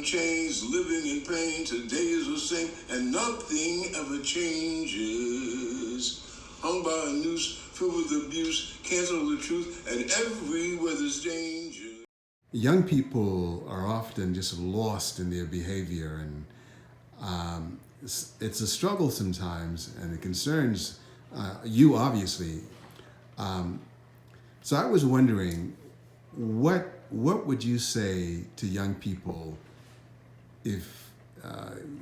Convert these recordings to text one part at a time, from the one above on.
in chains, living in pain. Today is the same, and nothing ever changes. Hung by a noose, filled with abuse, cancel the truth, and everywhere there's danger. Young people are often just lost in their behavior, and it's a struggle sometimes, and it concerns you, obviously. So I was wondering, what would you say to young people if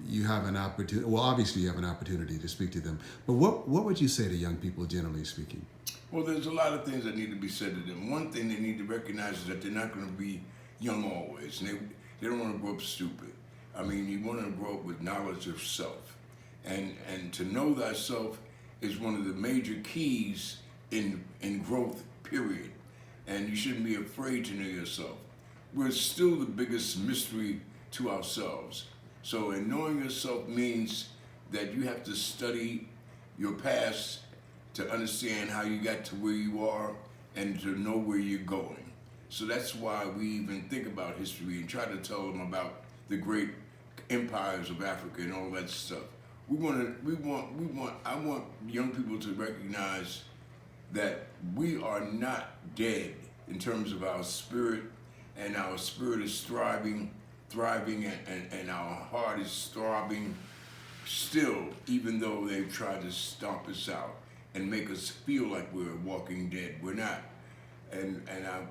you have an opportunity? Well, obviously you have an opportunity to speak to them, but what would you say to young people, generally speaking? Well, there's a lot of things that need to be said to them. One thing they need to recognize is that they're not going to be young always. And they don't want to grow up stupid. I mean, you want to grow up with knowledge of self. And to know thyself is one of the major keys in growth, period. And you shouldn't be afraid to know yourself. We're still the biggest mystery to ourselves. So in knowing yourself means that you have to study your past to understand how you got to where you are and to know where you're going. So that's why we even think about history and try to tell them about the great empires of Africa and all that stuff. I want young people to recognize that we are not dead in terms of our spirit, and our spirit is thriving, and our heart is throbbing still, even though they've tried to stomp us out and make us feel like we're walking dead. We're not. And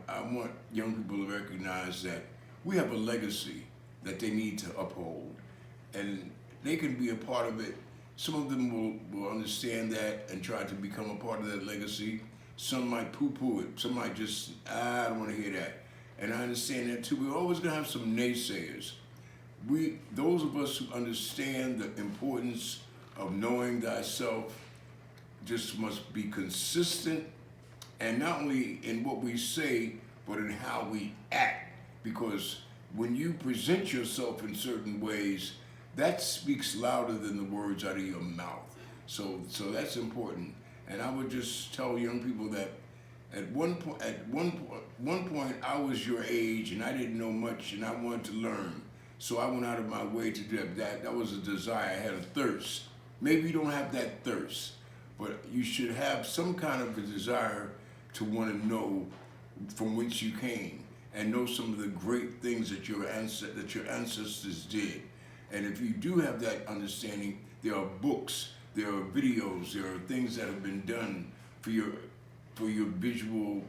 I want young people to recognize that we have a legacy that they need to uphold. And they can be a part of it. Some of them will understand that and try to become a part of that legacy. Some might poo-poo it. Some might just, I don't want to hear that. And I understand that too. We're always going to have some naysayers. Those of us who understand the importance of knowing thyself just must be consistent, and not only in what we say, but in how we act. Because when you present yourself in certain ways, that speaks louder than the words out of your mouth. So that's important. And I would just tell young people that at one point I was your age and I didn't know much and I wanted to learn. So I went out of my way to do that. That was a desire. I had a thirst. Maybe you don't have that thirst, but you should have some kind of a desire to want to know from whence you came and know some of the great things that your ancestors did. And if you do have that understanding, there are books, there are videos, there are things that have been done for your visual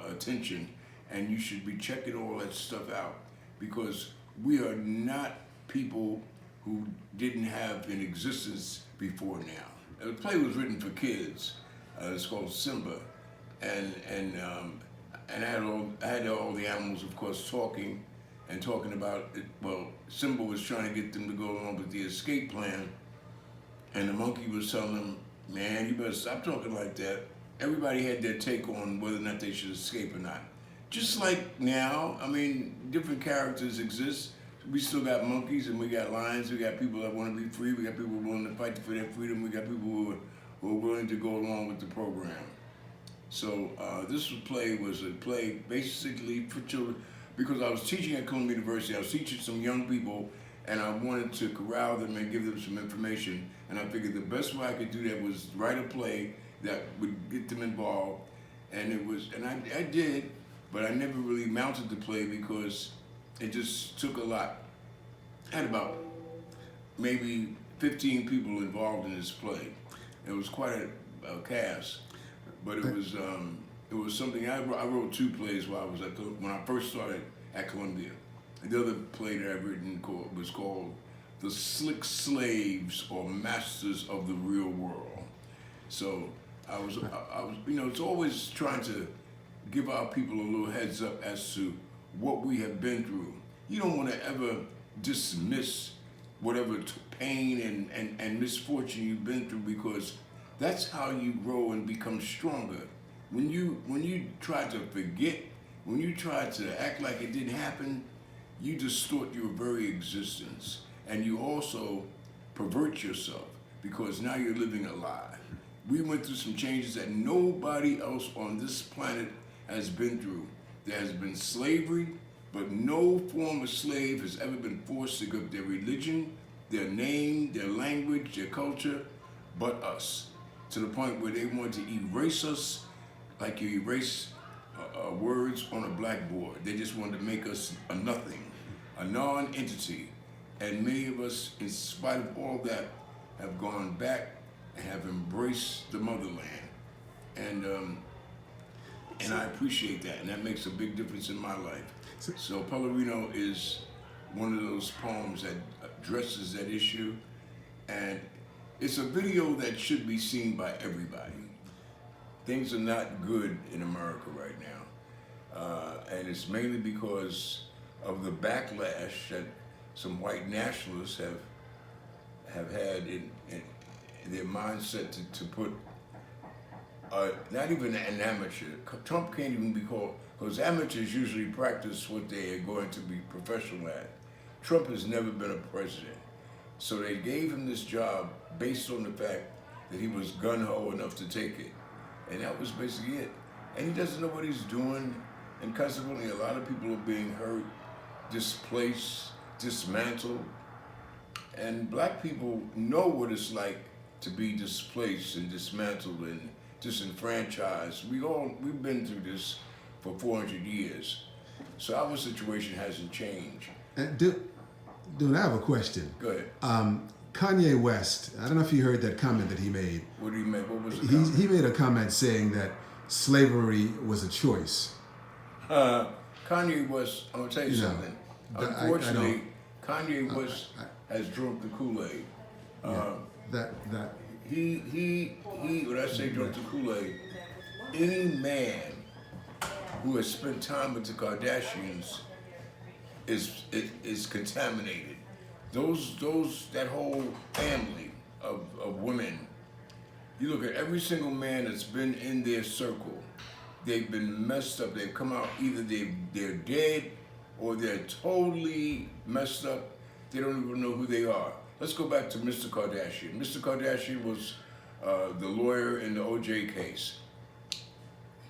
attention, and you should be checking all that stuff out, because we are not people who didn't have an existence before now. The play was written for kids. It's called Simba, and I had all the animals, of course, talking about it. Well, Simba was trying to get them to go along with the escape plan, and the monkey was telling them, "Man, you better stop talking like that." Everybody had their take on whether or not they should escape or not. Just like now, I mean, different characters exist. We still got monkeys and we got lions. We got people that want to be free. We got people willing to fight for their freedom. We got people who are willing to go along with the program. So this play was a play basically for children, because I was teaching at Columbia University. I was teaching some young people, and I wanted to corral them and give them some information. And I figured the best way I could do that was write a play that would get them involved. And I did, but I never really mounted the play because it just took a lot. I had about maybe 15 people involved in this play. It was quite a cast, but it was something. I wrote 2 plays while I was when I first started at Columbia. And the other play that I've written was called "The Slick Slaves or Masters of the Real World." So I was, it's always trying to give our people a little heads up as to what we have been through. You don't want to ever dismiss whatever pain and misfortune you've been through, because that's how you grow and become stronger. When you try to forget, when you try to act like it didn't happen, you distort your very existence, and you also pervert yourself, because now you're living a lie. We went through some changes that nobody else on this planet has been through. There has been slavery, But no former slave has ever been forced to give up their religion, their name, their language, their culture, but us. To the point where they want to erase us like you erase words on a blackboard. They just wanted to make us a nothing, a non-entity. And many of us, in spite of all that, have gone back and have embraced the motherland. And I appreciate that, and that makes a big difference in my life. So Pellerino is one of those poems that addresses that issue, and it's a video that should be seen by everybody. Things are not good in America right now, and it's mainly because of the backlash that some white nationalists have had in their mindset to put not even an amateur. Trump can't even be called, because amateurs usually practice what they are going to be professional at. Trump has never been a president. So they gave him this job based on the fact that he was gung-ho enough to take it. And that was basically it. And he doesn't know what he's doing, and consequently a lot of people are being hurt, displaced, dismantled. And black people know what it's like to be displaced and dismantled and disenfranchised. We've been through this for 400 years. So our situation hasn't changed. Dude, I have a question. Go ahead. Kanye West, I don't know if you heard that comment that he made. What did he make? What was the comment? He made a comment saying that slavery was a choice. Kanye West, I'm gonna tell you something. Unfortunately, Kanye West has drunk the Kool-Aid. When I say drunk the Kool-Aid, any man who has spent time with the Kardashians is contaminated. That whole family of women, you look at every single man that's been in their circle, they've been messed up. They've come out, either they're dead or they're totally messed up. They don't even know who they are. Let's go back to Mr. Kardashian. Mr. Kardashian was the lawyer in the O.J. case.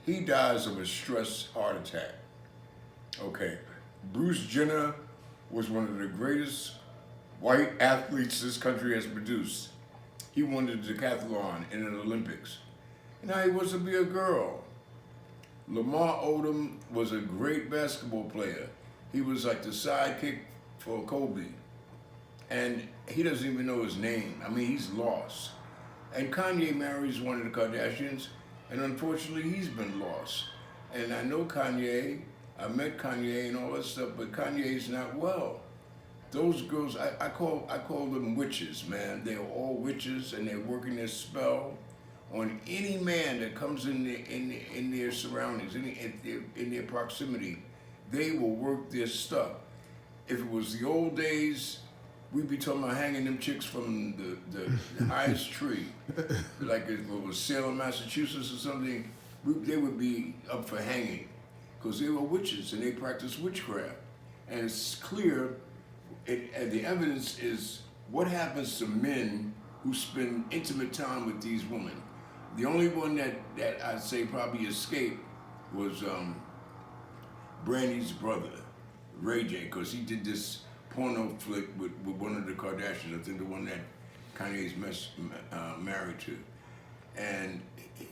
He dies of a stress heart attack. Okay. Bruce Jenner was one of the greatest white athletes this country has produced. He won the decathlon in the Olympics. Now he wants to be a girl. Lamar Odom was a great basketball player. He was like the sidekick for Kobe. And he doesn't even know his name. I mean, he's lost. And Kanye marries one of the Kardashians, and unfortunately, he's been lost. And I know Kanye, I met Kanye and all that stuff, but Kanye's not well. Those girls, I call them witches, man. They're all witches, and they're working their spell on any man that comes in their surroundings, in their proximity. They will work their stuff. If it was the old days, we'd be talking about hanging them chicks from the highest tree. Like if it was Salem, Massachusetts or something, they would be up for hanging because they were witches and they practiced witchcraft. And it's clear, and the evidence is what happens to men who spend intimate time with these women. The only one that I'd say probably escaped was Brandy's brother, Ray J, because he did this porno flick with one of the Kardashians, I think the one that Kanye's married to.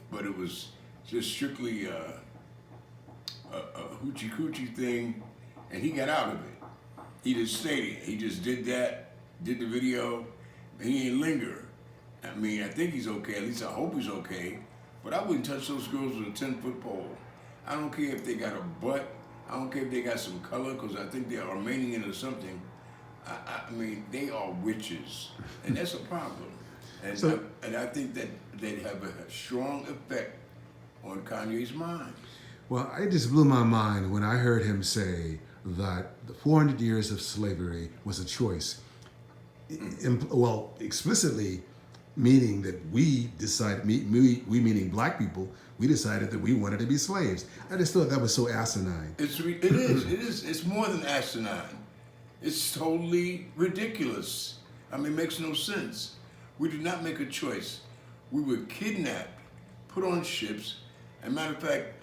But it was just strictly a hoochie coochie thing, and he got out of it. He just stayed. He just did that, did the video, and he ain't linger. I mean, I think he's okay, at least I hope he's okay, but I wouldn't touch those girls with a 10-foot pole. I don't care if they got a butt, I don't care if they got some color, because I think they're Armenian or something. I mean, they are witches, and that's a problem. And I think that they have a strong effect on Kanye's mind. Well, it just blew my mind when I heard him say that the 400 years of slavery was a choice. Well, explicitly meaning that we decided, we meaning black people, we decided that we wanted to be slaves. I just thought that was so asinine. It is. It's more than asinine. It's totally ridiculous. I mean, it makes no sense. We did not make a choice. We were kidnapped, put on ships. As a matter of fact,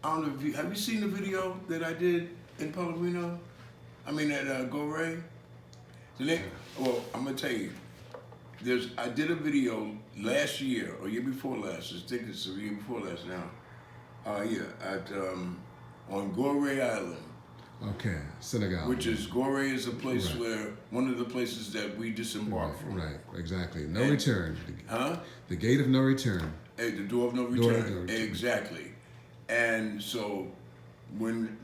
I don't know if you have you seen the video that I did in Pellerino? I mean at Goree. Well, I'm gonna tell you. I did a video last year or year before last. I think it's the year before last now. At on Goree Island. Okay, Senegal. Which is Goree is a place Right. where one of the places that we disembarked from. Right, exactly. No return. Huh? The gate of no return. At the door of no Door return. of no return. Exactly. And so when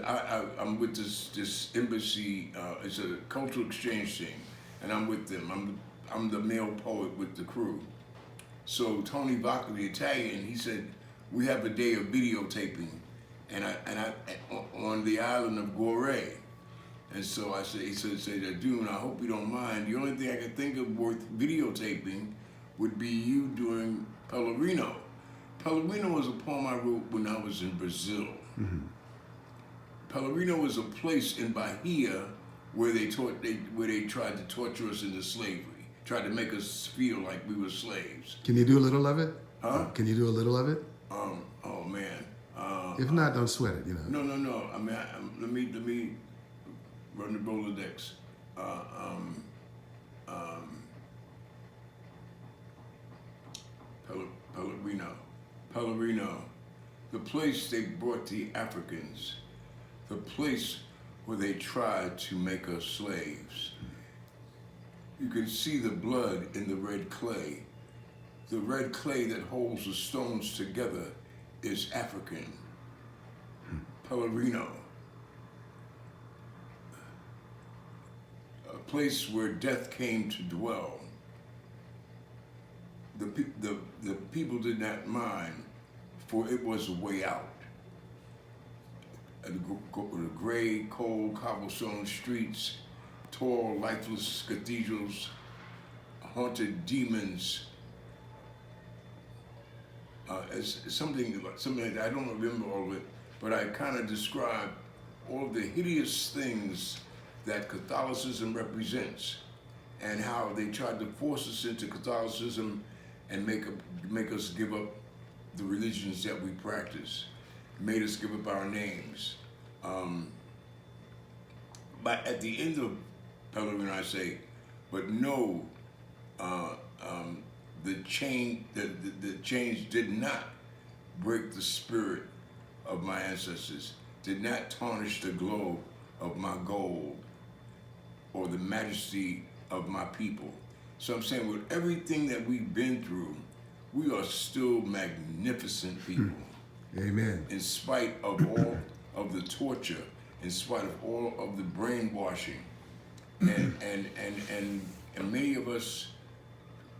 I'm with this embassy, it's a cultural exchange thing, and I'm with them. I'm the male poet with the crew. So Tony Vaca, the Italian, he said we have a day of videotaping, and I on the island of Goree. And so he said, Dune, I hope you don't mind. The only thing I could think of worth videotaping would be you doing Pellerino. Pellerino was a poem I wrote when I was in Brazil. Mm-hmm. Pellerino is a place in Bahia where they tried to torture us into slavery, tried to make us feel like we were slaves. Can you do a little of it? Huh? Can you do a little of it? Oh man. If not, don't sweat it. No. I mean, let me run the Rolodex. Pellerino, the place they brought the Africans, the place where they tried to make us slaves. You can see the blood in the red clay. The red clay that holds the stones together is African. Pellerino, a place where death came to dwell. The people did not mind, for it was a way out. The gray, cold cobblestone streets, tall, lifeless cathedrals, haunted demons. It's something I don't remember all of it, but I kind of describe all the hideous things that Catholicism represents, and how they tried to force us into Catholicism and make us give up the religions that we practice, made us give up our names. But at the end of Pellerino, I say, but no, the change did not break the spirit of my ancestors, did not tarnish the glow of my gold or the majesty of my people. So I'm saying with everything that we've been through, we are still magnificent people. Amen. In spite of all of the torture, in spite of all of the brainwashing, and many of us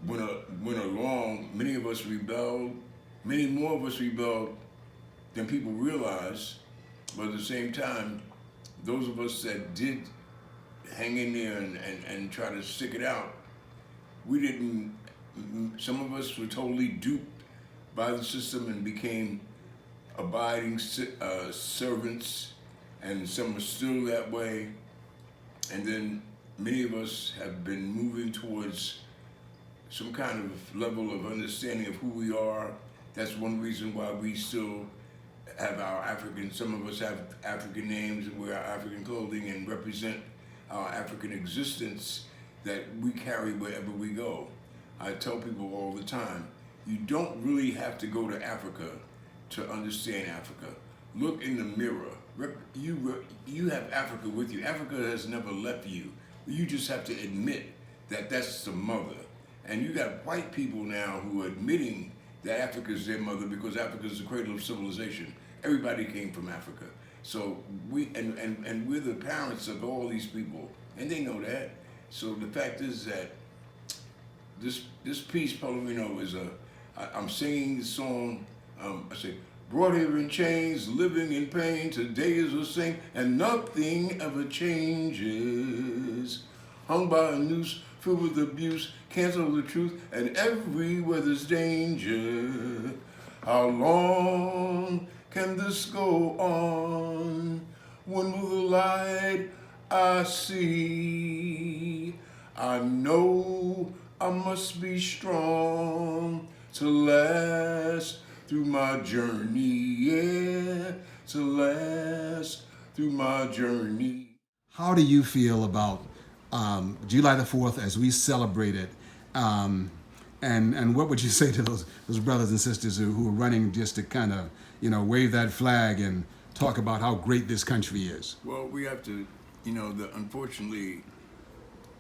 went along. Many of us rebelled. Many more of us rebelled than people realize. But at the same time, those of us that did hang in there and try to stick it out, we didn't. Some of us were totally duped by the system and became abiding servants, and some are still that way. And then many of us have been moving towards some kind of level of understanding of who we are. That's one reason why we still have our African, some of us have African names and wear African clothing and represent our African existence that we carry wherever we go. I tell people all the time, you don't really have to go to Africa to understand Africa. Look in the mirror. You have Africa with you. Africa has never left you. You just have to admit that that's the mother. And you got white people now who are admitting that Africa is their mother because Africa is the cradle of civilization. Everybody came from Africa. So we're the parents of all these people, and they know that. So the fact is that this piece, Pellerino, is I'm singing the song, I say, brought here in chains, living in pain, today is the same, and nothing ever changes. Hung by a noose, filled with abuse, can't tell the truth, and everywhere there's danger. How long can this go on? When will the light I see? I know I must be strong to last through my journey, yeah, to last through my journey. How do you feel about July the 4th as we celebrate it? And what would you say to those brothers and sisters who are running just to kind of, wave that flag and talk about how great this country is? Well, we have to, unfortunately,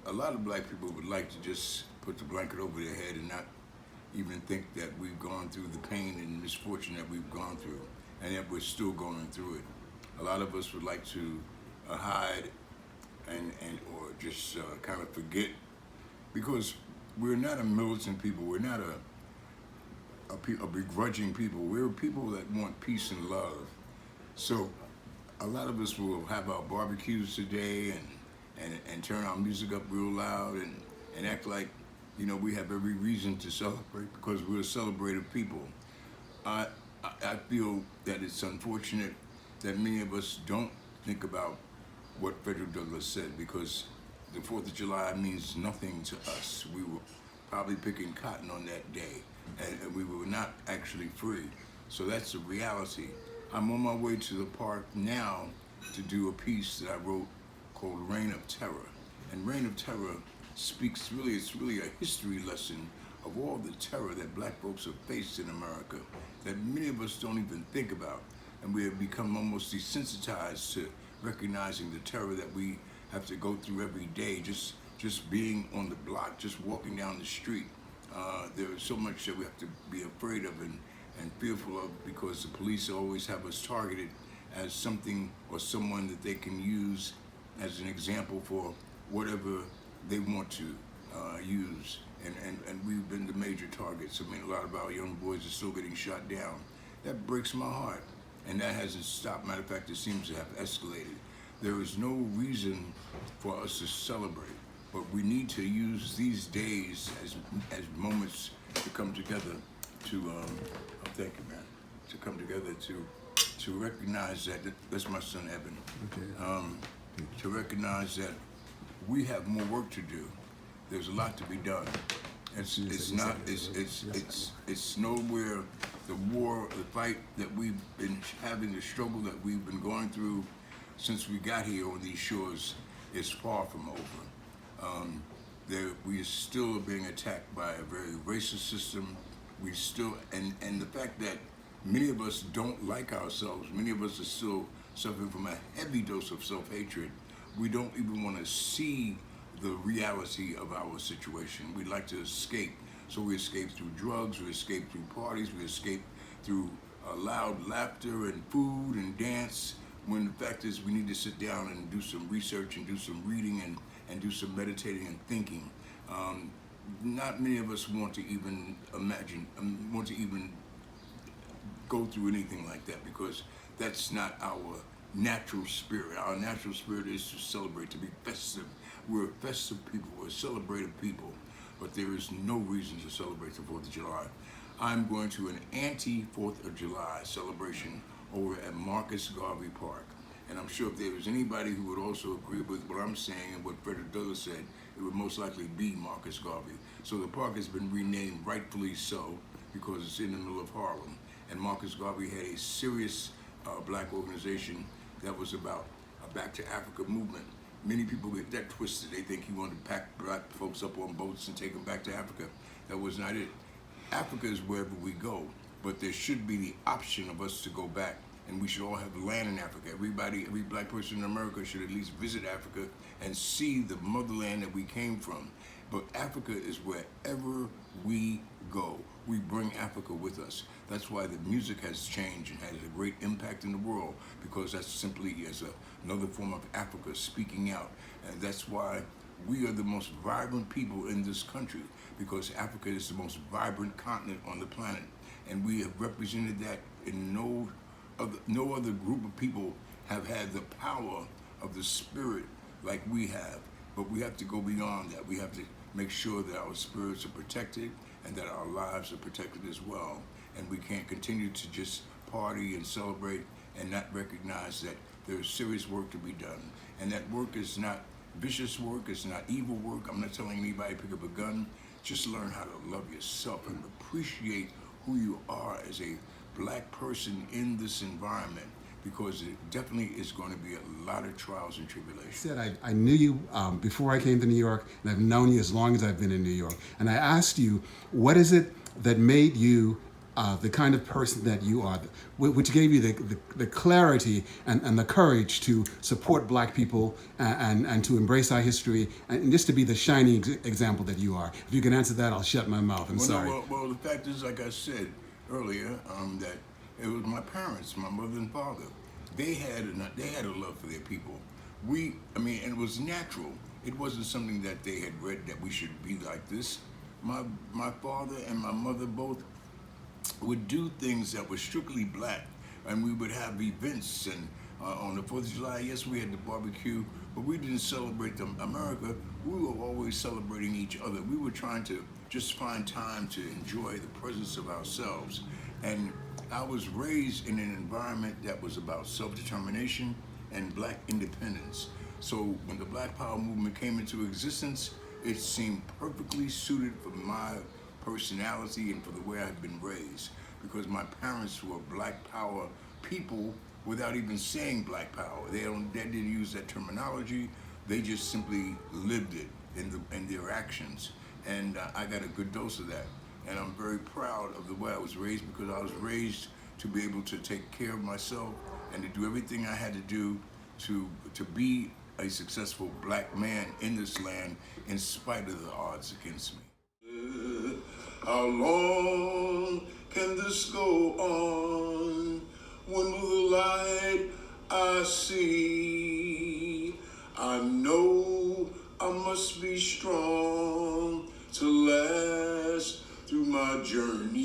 a lot of black people would like to just put the blanket over their head and not even think that we've gone through the pain and misfortune that we've gone through, and that we're still going through it. A lot of us would like to hide and or just kind of forget, because we're not a militant people. We're not a begrudging people. We're people that want peace and love. So a lot of us will have our barbecues today and turn our music up real loud and act like, we have every reason to celebrate because we're a celebrative people. I feel that it's unfortunate that many of us don't think about what Frederick Douglass said, because the 4th of July means nothing to us. We were probably picking cotton on that day, and we were not actually free. So that's the reality. I'm on my way to the park now to do a piece that I wrote called Reign of Terror. And Reign of Terror speaks it's really a history lesson of all the terror that black folks have faced in America that many of us don't even think about. And we have become almost desensitized to recognizing the terror that we have to go through every day, just being on the block, just walking down the street. There is so much that we have to be afraid of and fearful of, because the police always have us targeted as something or someone that they can use as an example for whatever they want to use. And we've been the major targets. I mean, a lot of our young boys are still getting shot down. That breaks my heart. And that hasn't stopped. Matter of fact, it seems to have escalated. There is no reason for us to celebrate, but we need to use these days as moments to come together to, thank you, man, to come together to recognize that's my son, Evan. Okay. To recognize that we have more work to do. There's a lot to be done. It's nowhere. The war, the fight that we've been having, the struggle that we've been going through since we got here on these shores is far from over. We are still being attacked by a very racist system. We still, and the fact that many of us don't like ourselves, many of us are still suffering from a heavy dose of self-hatred. We don't even want to see the reality of our situation. We'd like to escape. So we escape through drugs, we escape through parties, we escape through loud laughter and food and dance, when the fact is we need to sit down and do some research and do some reading and do some meditating and thinking. Not many of us want to even imagine, want to even go through anything like that, because that's not our natural spirit. Our natural spirit is to celebrate, to be festive. We're a festive people, we're a celebrative people, but there is no reason to celebrate the 4th of July. I'm going to an anti-4th of July celebration over at Marcus Garvey Park. And I'm sure if there was anybody who would also agree with what I'm saying and what Frederick Douglass said, it would most likely be Marcus Garvey. So the park has been renamed, rightfully so, because it's in the middle of Harlem. And Marcus Garvey had a serious black organization that was about a Back to Africa movement. Many people get that twisted. They think he wanted to pack black folks up on boats and take them back to Africa. That was not it. Africa is wherever we go, but there should be the option of us to go back, and we should all have land in Africa. Every black person in America should at least visit Africa and see the motherland that we came from. But Africa is wherever we go. We bring Africa with us. That's why the music has changed and has a great impact in the world, because that's simply as another form of Africa speaking out. And that's why we are the most vibrant people in this country, because Africa is the most vibrant continent on the planet. And we have represented that in no other group of people have had the power of the spirit like we have. But we have to go beyond that. We have to make sure that our spirits are protected and that our lives are protected as well. And we can't continue to just party and celebrate and not recognize that there's serious work to be done. And that work is not vicious work, it's not evil work. I'm not telling anybody to pick up a gun. Just learn how to love yourself and appreciate who you are as a black person in this environment, because it definitely is going to be a lot of trials and tribulations. Said I knew you before I came to New York, and I've known you as long as I've been in New York. And I asked you, what is it that made you the kind of person that you are, which gave you the clarity and the courage to support black people and to embrace our history and just to be the shining example that you are. If you can answer that, I'll shut my mouth. I'm sorry. Well, the fact is, like I said earlier, that it was my parents, my mother and father. They had a love for their people. And it was natural. It wasn't something that they had read that we should be like this. My father and my mother both would do things that were strictly black, and we would have events. And on the 4th of July, yes, we had the barbecue, but we didn't celebrate America. We were always celebrating each other. We were trying to just find time to enjoy the presence of ourselves. And I was raised in an environment that was about self-determination and black independence. So when the Black Power movement came into existence, it seemed perfectly suited for my personality and for the way I've been raised, because my parents were black power people without even saying black power. They didn't use that terminology. They just simply lived it in their actions. And I got a good dose of that. And I'm very proud of the way I was raised, because I was raised to be able to take care of myself and to do everything I had to do to be a successful black man in this land in spite of the odds against me. How long can this go on? When will the light I see? I know I must be strong to last through my journey.